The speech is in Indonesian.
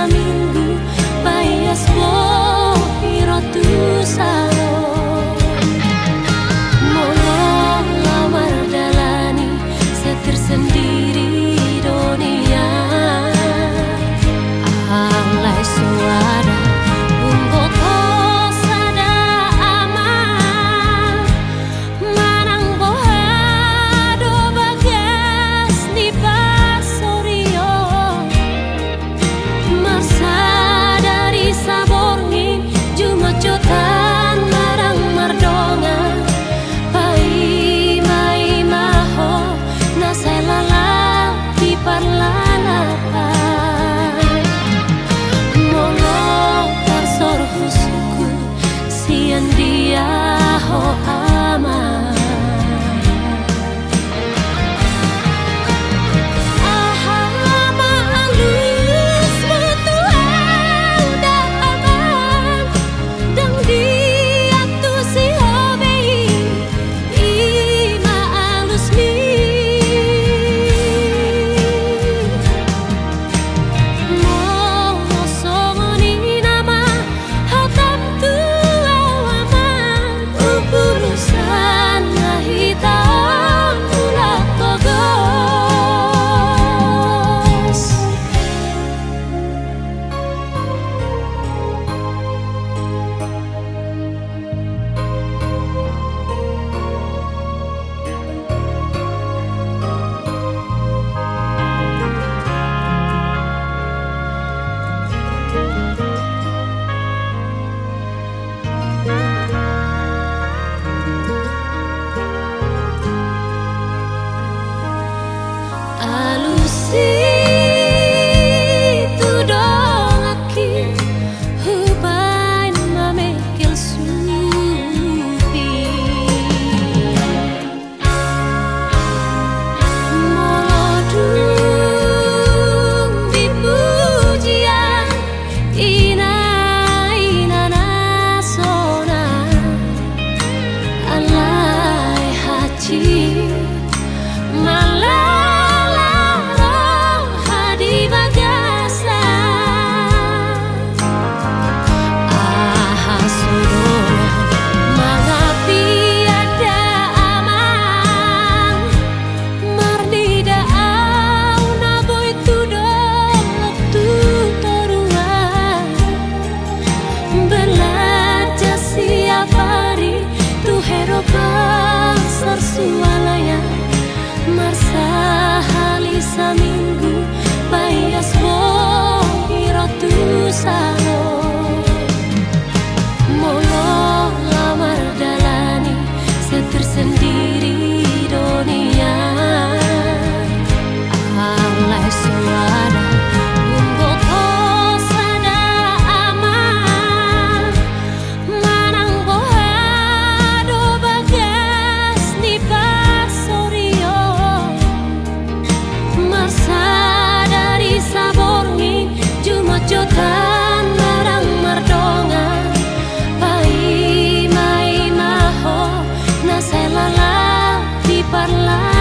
saminggu payas piro tu salo molo lamar dalani setersendiri dunia alai suara bungko sada aman manang bohado bagas di pasorio masa dari saborngi cuma jotan marang mardonga pai mai maho naselala di parlalapan sian dia ho aman ahama alus betuan da aman dang dia tu si hobei ima alus mi mo songoni nama hatam tu urusan hitam ulah togos alusi tu dong aki hubain mamekil supi molodung di pujian ina nasona alai haji malah sualaya marsa halisa minggu payas piro tu salo molo lamar dalani setersendiri dunia alai suara jotan marang mardonga pai mai maho naselala di parla